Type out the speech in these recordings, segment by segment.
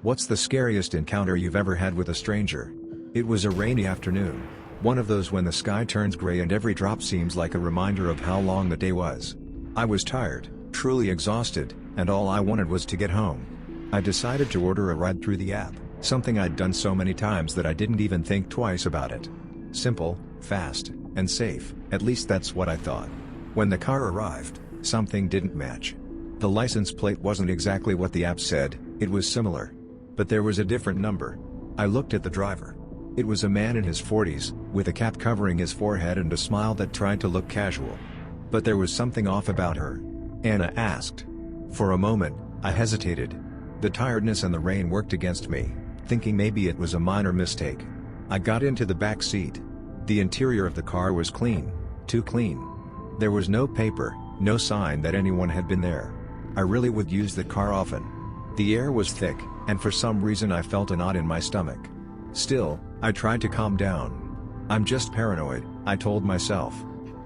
What's the scariest encounter you've ever had with a stranger? It was a rainy afternoon. One of those when the sky turns gray and every drop seems like a reminder of how long the day was. I was tired, truly exhausted, and all I wanted was to get home. I decided to order a ride through the app, something I'd done so many times that I didn't even think twice about it. Simple, fast, and safe, at least that's what I thought. When the car arrived, something didn't match. The license plate wasn't exactly what the app said, it was similar. But there was a different number. I looked at the driver. It was a man in his 40s, with a cap covering his forehead and a smile that tried to look casual. But there was something off about her. Anna asked. For a moment, I hesitated. The tiredness and the rain worked against me, thinking maybe it was a minor mistake. I got into the back seat. The interior of the car was clean, too clean. There was no paper, no sign that anyone had been there. I really would use the car often. The air was thick, and for some reason I felt a knot in my stomach. Still, I tried to calm down. I'm just paranoid, I told myself.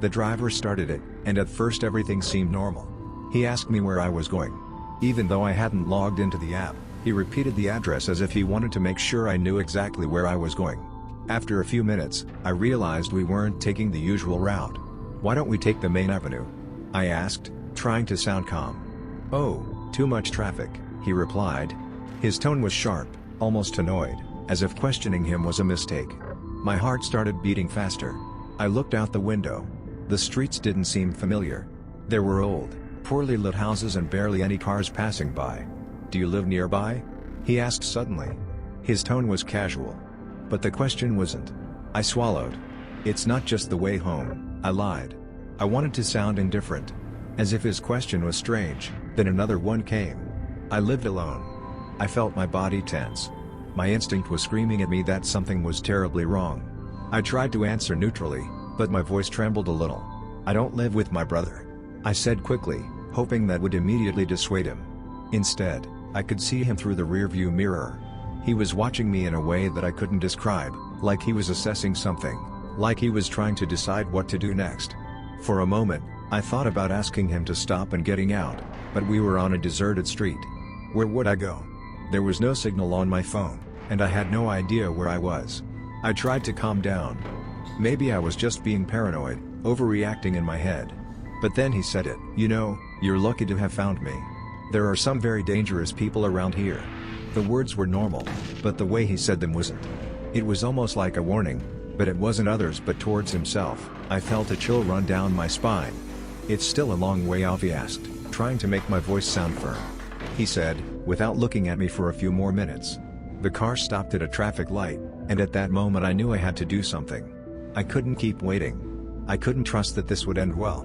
The driver started it, and at first everything seemed normal. He asked me where I was going. Even though I hadn't logged into the app, he repeated the address as if he wanted to make sure I knew exactly where I was going. After a few minutes, I realized we weren't taking the usual route. Why don't we take the main avenue? I asked, trying to sound calm. Oh, too much traffic, he replied. His tone was sharp, almost annoyed, as if questioning him was a mistake. My heart started beating faster. I looked out the window. The streets didn't seem familiar. There were old, poorly lit houses and barely any cars passing by. Do you live nearby? He asked suddenly. His tone was casual. But the question wasn't. I swallowed. It's not just the way home, I lied. I wanted to sound indifferent. As if his question was strange, then another one came. I lived alone. I felt my body tense. My instinct was screaming at me that something was terribly wrong. I tried to answer neutrally, but my voice trembled a little. I don't live with my brother, I said quickly, hoping that would immediately dissuade him. Instead, I could see him through the rearview mirror. He was watching me in a way that I couldn't describe, like he was assessing something, like he was trying to decide what to do next. For a moment, I thought about asking him to stop and getting out, but we were on a deserted street. Where would I go? There was no signal on my phone, and I had no idea where I was. I tried to calm down. Maybe I was just being paranoid, overreacting in my head. But then he said it. You know, you're lucky to have found me. There are some very dangerous people around here. The words were normal, but the way he said them wasn't. It was almost like a warning, but it wasn't others but towards himself. I felt a chill run down my spine. It's still a long way off, he asked, trying to make my voice sound firm. He said, without looking at me for a few more minutes. The car stopped at a traffic light, and at that moment I knew I had to do something. I couldn't keep waiting. I couldn't trust that this would end well.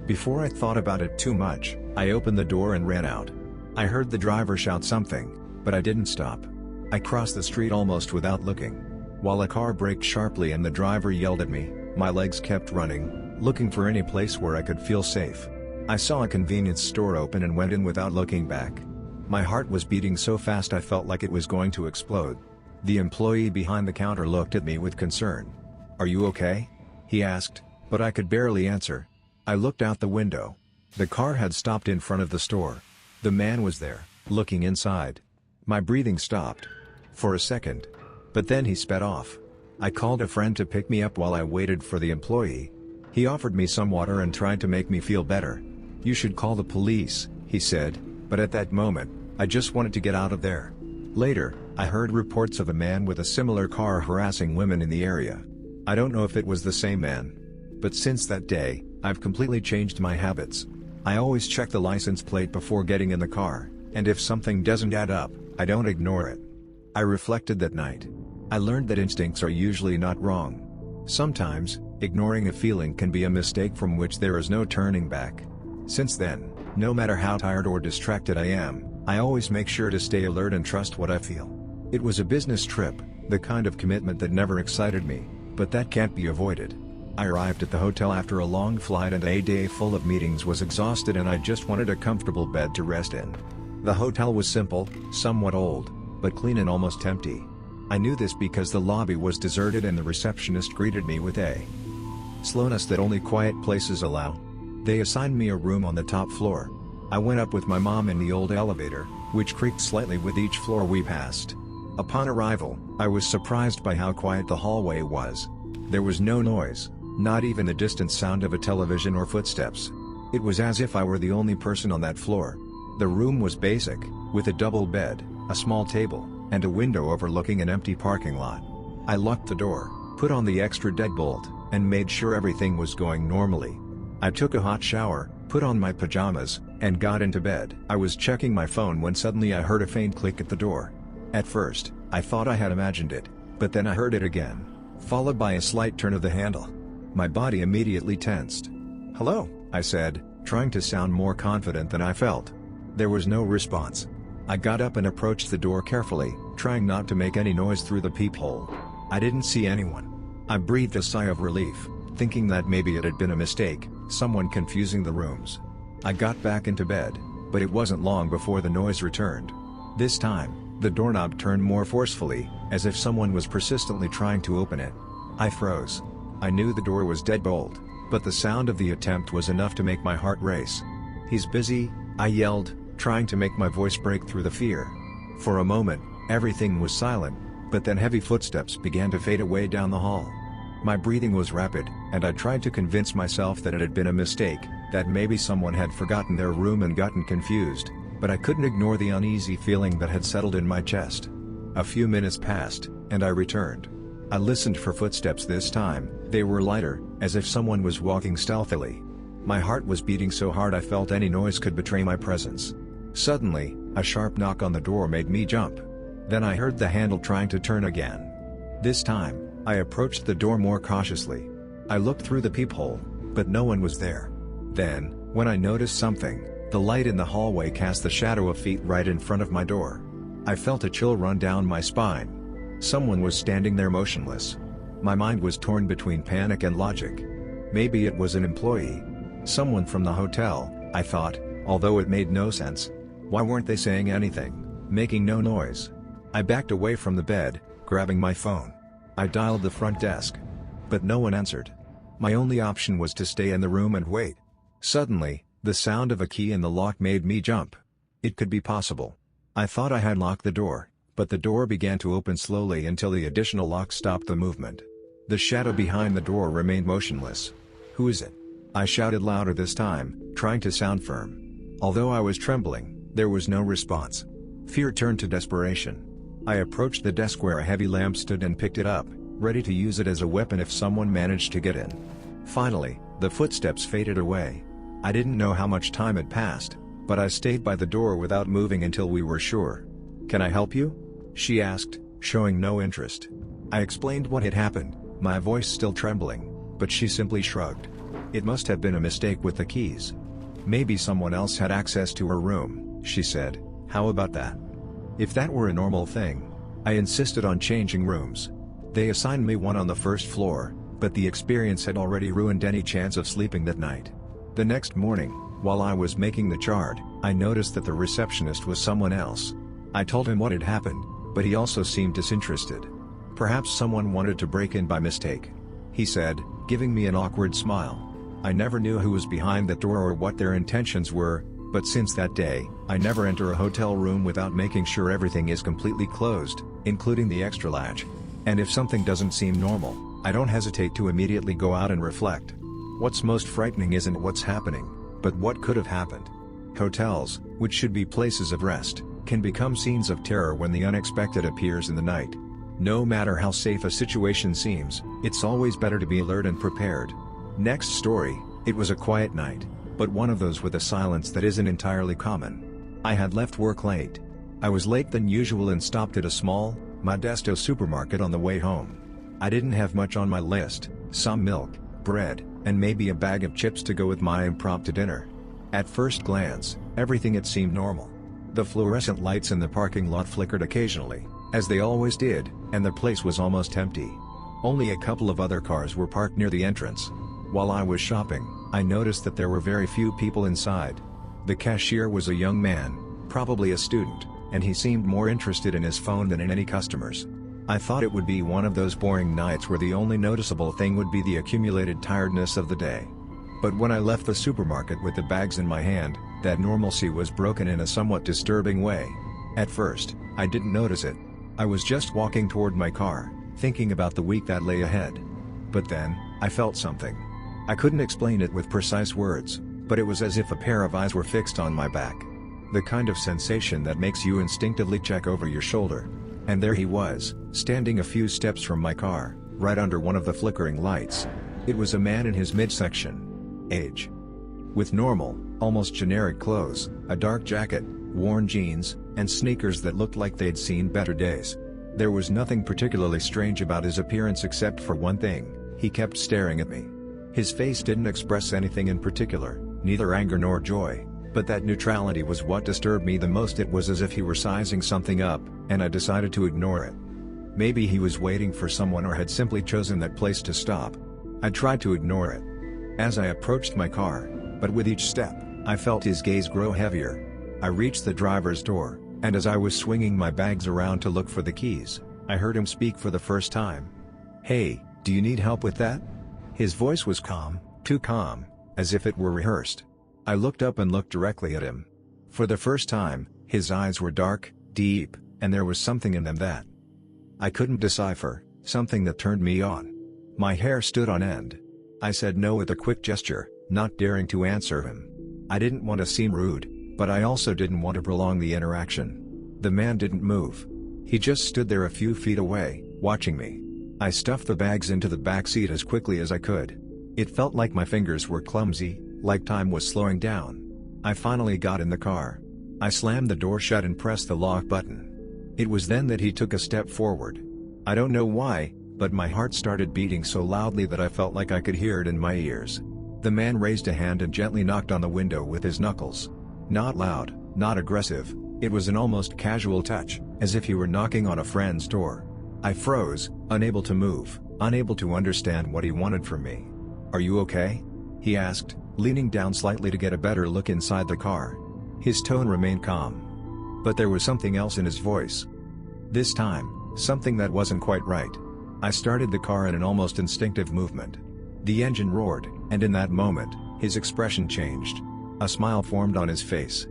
Before I thought about it too much, I opened the door and ran out. I heard the driver shout something, but I didn't stop. I crossed the street almost without looking. While a car braked sharply and the driver yelled at me, my legs kept running, looking for any place where I could feel safe. I saw a convenience store open and went in without looking back. My heart was beating so fast I felt like it was going to explode. The employee behind the counter looked at me with concern. "Are you okay?" he asked, but I could barely answer. I looked out the window. The car had stopped in front of the store. The man was there, looking inside. My breathing stopped. For a second. But then he sped off. I called a friend to pick me up while I waited for the employee. He offered me some water and tried to make me feel better. "You should call the police," he said, but at that moment, I just wanted to get out of there. Later, I heard reports of a man with a similar car harassing women in the area. I don't know if it was the same man. But since that day, I've completely changed my habits. I always check the license plate before getting in the car, and if something doesn't add up, I don't ignore it. I reflected that night. I learned that instincts are usually not wrong. Sometimes, ignoring a feeling can be a mistake from which there is no turning back. Since then, no matter how tired or distracted I am, I always make sure to stay alert and trust what I feel. It was a business trip, the kind of commitment that never excited me, but that can't be avoided. I arrived at the hotel after a long flight and a day full of meetings, was exhausted, and I just wanted a comfortable bed to rest in. The hotel was simple, somewhat old, but clean and almost empty. I knew this because the lobby was deserted and the receptionist greeted me with a slowness that only quiet places allow. They assigned me a room on the top floor. I went up with my mom in the old elevator, which creaked slightly with each floor we passed. Upon arrival, I was surprised by how quiet the hallway was. There was no noise, not even the distant sound of a television or footsteps. It was as if I were the only person on that floor. The room was basic, with a double bed, a small table, and a window overlooking an empty parking lot. I locked the door, put on the extra deadbolt, and made sure everything was going normally. I took a hot shower, put on my pajamas, and got into bed. I was checking my phone when suddenly I heard a faint click at the door. At first, I thought I had imagined it, but then I heard it again, followed by a slight turn of the handle. My body immediately tensed. "Hello," I said, trying to sound more confident than I felt. There was no response. I got up and approached the door carefully, trying not to make any noise through the peephole. I didn't see anyone. I breathed a sigh of relief, thinking that maybe it had been a mistake, someone confusing the rooms. I got back into bed, but it wasn't long before the noise returned. This time, the doorknob turned more forcefully, as if someone was persistently trying to open it. I froze. I knew the door was deadbolt, but the sound of the attempt was enough to make my heart race. "He's busy," I yelled, trying to make my voice break through the fear. For a moment, everything was silent, but then heavy footsteps began to fade away down the hall. My breathing was rapid, and I tried to convince myself that it had been a mistake, that maybe someone had forgotten their room and gotten confused, but I couldn't ignore the uneasy feeling that had settled in my chest. A few minutes passed, and I returned. I listened for footsteps this time. They were lighter, as if someone was walking stealthily. My heart was beating so hard I felt any noise could betray my presence. Suddenly, a sharp knock on the door made me jump. Then I heard the handle trying to turn again. This time, I approached the door more cautiously. I looked through the peephole, but no one was there. Then, when I noticed something, the light in the hallway cast the shadow of feet right in front of my door. I felt a chill run down my spine. Someone was standing there motionless. My mind was torn between panic and logic. Maybe it was an employee. Someone from the hotel, I thought, although it made no sense. Why weren't they saying anything, making no noise? I backed away from the bed, grabbing my phone. I dialed the front desk. But no one answered. My only option was to stay in the room and wait. Suddenly, the sound of a key in the lock made me jump. It could be possible. I thought I had locked the door, but the door began to open slowly until the additional lock stopped the movement. The shadow behind the door remained motionless. "Who is it?" I shouted louder this time, trying to sound firm. Although I was trembling, there was no response. Fear turned to desperation. I approached the desk where a heavy lamp stood and picked it up, ready to use it as a weapon if someone managed to get in. Finally, the footsteps faded away. I didn't know how much time had passed, but I stayed by the door without moving until we were sure. "Can I help you?" she asked, showing no interest. I explained what had happened, my voice still trembling, but she simply shrugged. It must have been a mistake with the keys. "Maybe someone else had access to her room," she said. "How about that?" If that were a normal thing. I insisted on changing rooms. They assigned me one on the first floor, but the experience had already ruined any chance of sleeping that night. The next morning, while I was making the chart, I noticed that the receptionist was someone else. I told him what had happened, but he also seemed disinterested. "Perhaps someone wanted to break in by mistake," he said, giving me an awkward smile. I never knew who was behind that door or what their intentions were, but since that day, I never enter a hotel room without making sure everything is completely closed, including the extra latch. And if something doesn't seem normal, I don't hesitate to immediately go out and reflect. What's most frightening isn't what's happening, but what could have happened. Hotels, which should be places of rest, can become scenes of terror when the unexpected appears in the night. No matter how safe a situation seems, it's always better to be alert and prepared. Next story, it was a quiet night, but one of those with a silence that isn't entirely common. I had left work late. I was late than usual and stopped at a small, Modesto supermarket on the way home. I didn't have much on my list, some milk, bread, and maybe a bag of chips to go with my impromptu dinner. At first glance, everything had seemed normal. The fluorescent lights in the parking lot flickered occasionally, as they always did, and the place was almost empty. Only a couple of other cars were parked near the entrance. While I was shopping, I noticed that there were very few people inside. The cashier was a young man, probably a student, and he seemed more interested in his phone than in any customers. I thought it would be one of those boring nights where the only noticeable thing would be the accumulated tiredness of the day. But when I left the supermarket with the bags in my hand, That normalcy was broken in a somewhat disturbing way. At first, I didn't notice it. I was just walking toward my car, thinking about the week that lay ahead. But then, I felt something. I couldn't explain it with precise words, but it was as if a pair of eyes were fixed on my back. The kind of sensation that makes you instinctively check over your shoulder. And there he was, standing a few steps from my car, right under one of the flickering lights. It was a man in his midsection age. With normal, almost generic clothes, a dark jacket, worn jeans, and sneakers that looked like they'd seen better days. There was nothing particularly strange about his appearance except for one thing: he kept staring at me. His face didn't express anything in particular, neither anger nor joy, but that neutrality was what disturbed me the most. It was as if he were sizing something up, and I decided to ignore it. Maybe he was waiting for someone or had simply chosen that place to stop. I tried to ignore it. As I approached my car, but with each step, I felt his gaze grow heavier. I reached the driver's door, and as I was swinging my bags around to look for the keys, I heard him speak for the first time. "Hey, do you need help with that?" His voice was calm, too calm, as if it were rehearsed. I looked up and looked directly at him. For the first time, his eyes were dark, deep, and there was something in them that I couldn't decipher, something that turned me on. My hair stood on end. I said no with a quick gesture, not daring to answer him. I didn't want to seem rude, but I also didn't want to prolong the interaction. The man didn't move. He just stood there a few feet away, watching me. I stuffed the bags into the back seat as quickly as I could. It felt like my fingers were clumsy, like time was slowing down. I finally got in the car. I slammed the door shut and pressed the lock button. It was then that he took a step forward. I don't know why, but my heart started beating so loudly that I felt like I could hear it in my ears. The man raised a hand and gently knocked on the window with his knuckles. Not loud, not aggressive, it was an almost casual touch, as if he were knocking on a friend's door. I froze, unable to move, unable to understand what he wanted from me. "Are you okay?" he asked, leaning down slightly to get a better look inside the car. His tone remained calm. But there was something else in his voice. This time, something that wasn't quite right. I started the car in an almost instinctive movement. The engine roared, and in that moment, his expression changed. A smile formed on his face.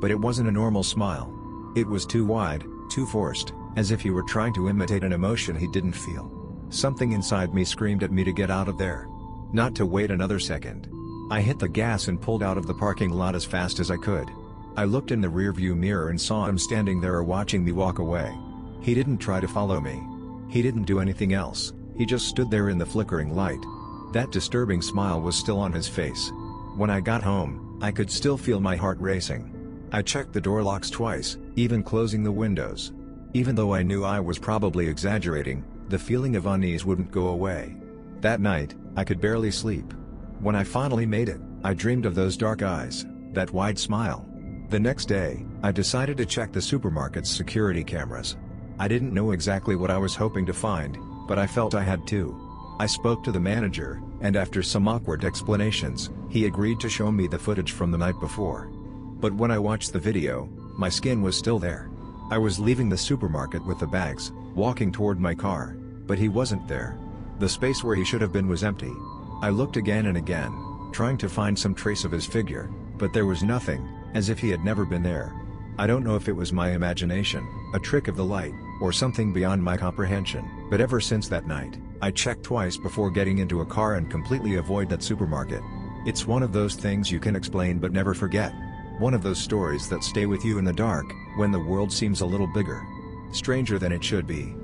But it wasn't a normal smile. It was too wide, too forced, as if he were trying to imitate an emotion he didn't feel. Something inside me screamed at me to get out of there. Not to wait another second. I hit the gas and pulled out of the parking lot as fast as I could. I looked in the rearview mirror and saw him standing there watching me walk away. He didn't try to follow me. He didn't do anything else, he just stood there in the flickering light. That disturbing smile was still on his face. When I got home, I could still feel my heart racing. I checked the door locks twice, even closing the windows. Even though I knew I was probably exaggerating, the feeling of unease wouldn't go away. That night, I could barely sleep. When I finally made it, I dreamed of those dark eyes, that wide smile. The next day, I decided to check the supermarket's security cameras. I didn't know exactly what I was hoping to find, but I felt I had to. I spoke to the manager, and after some awkward explanations, he agreed to show me the footage from the night before. But when I watched the video, my skin was still there. I was leaving the supermarket with the bags, walking toward my car, but he wasn't there. The space where he should have been was empty. I looked again and again, trying to find some trace of his figure, but there was nothing, as if he had never been there. I don't know if it was my imagination, a trick of the light, or something beyond my comprehension, but ever since that night, I checked twice before getting into a car and completely avoid that supermarket. It's one of those things you can explain but never forget. One of those stories that stay with you in the dark, when the world seems a little bigger, stranger than it should be.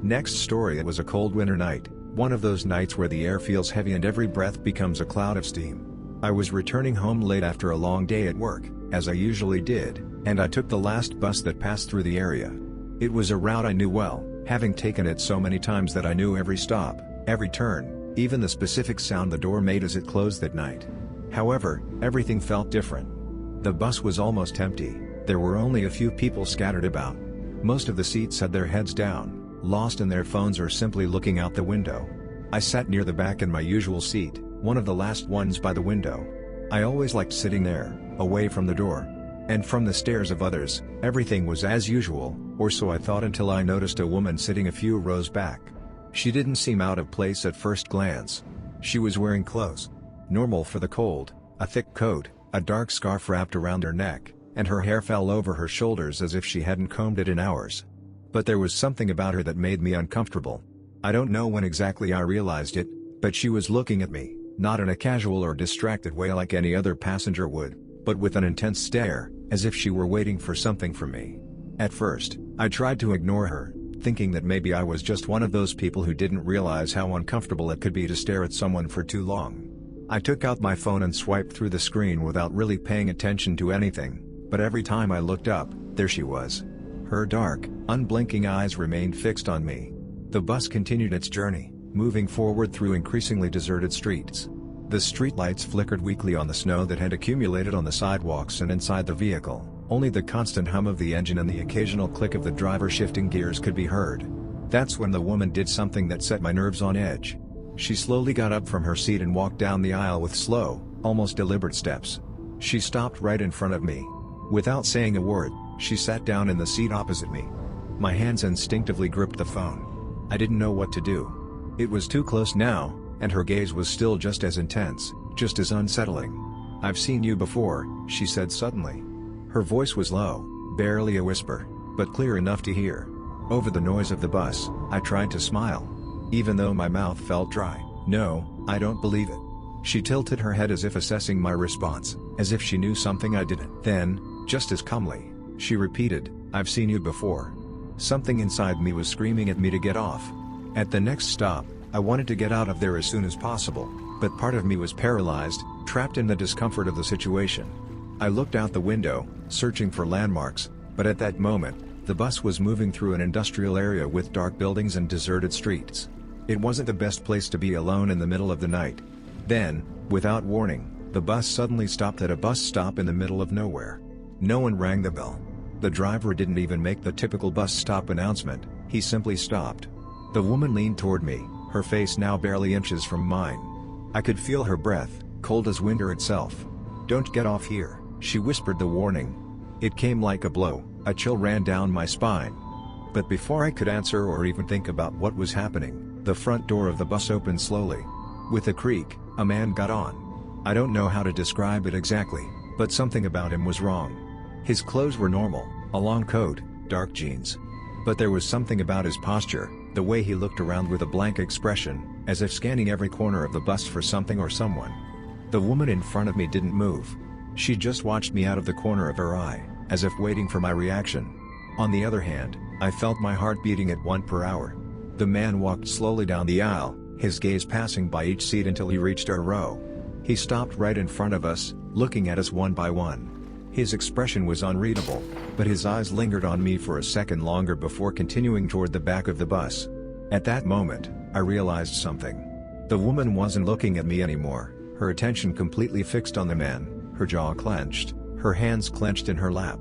Next story. It was a cold winter night, one of those nights where the air feels heavy and every breath becomes a cloud of steam. I was returning home late after a long day at work, as I usually did, and I took the last bus that passed through the area. It was a route I knew well, having taken it so many times that I knew every stop, every turn, even the specific sound the door made as it closed that night. However, everything felt different. The bus was almost empty, there were only a few people scattered about. Most of the seats had their heads down, lost in their phones or simply looking out the window. I sat near the back in my usual seat, one of the last ones by the window. I always liked sitting there, away from the door, and from the stares of others. Everything was as usual, or so I thought, until I noticed a woman sitting a few rows back. She didn't seem out of place at first glance. She was wearing clothes normal for the cold, a thick coat, A dark scarf wrapped around her neck, and her hair fell over her shoulders as if she hadn't combed it in hours. But there was something about her that made me uncomfortable. I don't know when exactly I realized it, but she was looking at me, not in a casual or distracted way like any other passenger would, but with an intense stare, as if she were waiting for something from me. At first, I tried to ignore her, thinking that maybe I was just one of those people who didn't realize how uncomfortable it could be to stare at someone for too long. I took out my phone and swiped through the screen without really paying attention to anything, but every time I looked up, there she was. Her dark, unblinking eyes remained fixed on me. The bus continued its journey, moving forward through increasingly deserted streets. The streetlights flickered weakly on the snow that had accumulated on the sidewalks and inside the vehicle. Only the constant hum of the engine and the occasional click of the driver shifting gears could be heard. That's when the woman did something that set my nerves on edge. She slowly got up from her seat and walked down the aisle with slow, almost deliberate steps. She stopped right in front of me. Without saying a word, she sat down in the seat opposite me. My hands instinctively gripped the phone. I didn't know what to do. It was too close now, and her gaze was still just as intense, just as unsettling. "I've seen you before," she said suddenly. Her voice was low, barely a whisper, but clear enough to hear. Over the noise of the bus, I tried to smile, even though my mouth felt dry. "No, I don't believe it." She tilted her head as if assessing my response, as if she knew something I didn't. Then, just as calmly, she repeated, "I've seen you before." Something inside me was screaming at me to get off. At the next stop, I wanted to get out of there as soon as possible, but part of me was paralyzed, trapped in the discomfort of the situation. I looked out the window, searching for landmarks, but at that moment, the bus was moving through an industrial area with dark buildings and deserted streets. It wasn't the best place to be alone in the middle of the night. Then, without warning, the bus suddenly stopped at a bus stop in the middle of nowhere. No one rang the bell. The driver didn't even make the typical bus stop announcement, he simply stopped. The woman leaned toward me, her face now barely inches from mine. I could feel her breath, cold as winter itself. "Don't get off here," she whispered the warning. It came like a blow, a chill ran down my spine. But before I could answer or even think about what was happening, the front door of the bus opened slowly. With a creak, a man got on. I don't know how to describe it exactly, but something about him was wrong. His clothes were normal, a long coat, dark jeans. But there was something about his posture, the way he looked around with a blank expression, as if scanning every corner of the bus for something or someone. The woman in front of me didn't move. She just watched me out of the corner of her eye, as if waiting for my reaction. On the other hand, I felt my heart beating at 1 per hour. The man walked slowly down the aisle, his gaze passing by each seat until he reached our row. He stopped right in front of us, looking at us one by one. His expression was unreadable, but his eyes lingered on me for a second longer before continuing toward the back of the bus. At that moment, I realized something. The woman wasn't looking at me anymore, her attention completely fixed on the man, her jaw clenched, her hands clenched in her lap.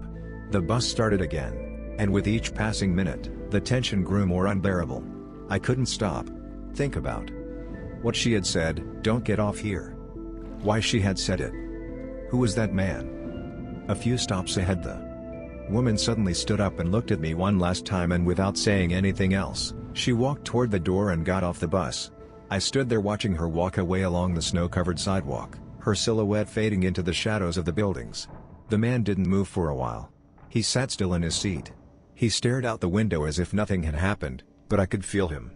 The bus started again, and with each passing minute, the tension grew more unbearable. I couldn't stop. Think about what she had said, "Don't get off here." Why she had said it. Who was that man? A few stops ahead, the woman suddenly stood up and looked at me one last time, and without saying anything else, she walked toward the door and got off the bus. I stood there watching her walk away along the snow-covered sidewalk, her silhouette fading into the shadows of the buildings. The man didn't move for a while. He sat still in his seat. He stared out the window as if nothing had happened, but I could feel him.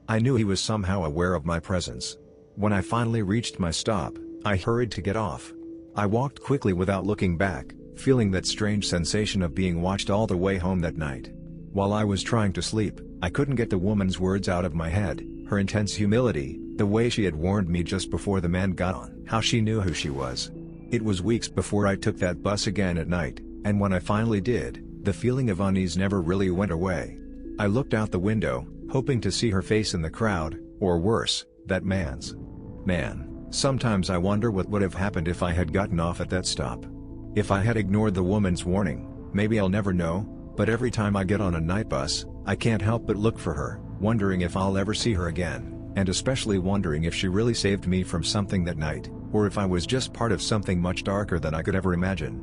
I knew he was somehow aware of my presence. When I finally reached my stop, I hurried to get off. I walked quickly without looking back, feeling that strange sensation of being watched all the way home that night. While I was trying to sleep, I couldn't get the woman's words out of my head, her intense humility, the way she had warned me just before the man got on, how she knew who she was. It was weeks before I took that bus again at night, and when I finally did, the feeling of unease never really went away. I looked out the window, hoping to see her face in the crowd, or worse, that man's. Man, sometimes I wonder what would have happened if I had gotten off at that stop. If I had ignored the woman's warning, maybe I'll never know, but every time I get on a night bus, I can't help but look for her, wondering if I'll ever see her again, and especially wondering if she really saved me from something that night, or if I was just part of something much darker than I could ever imagine.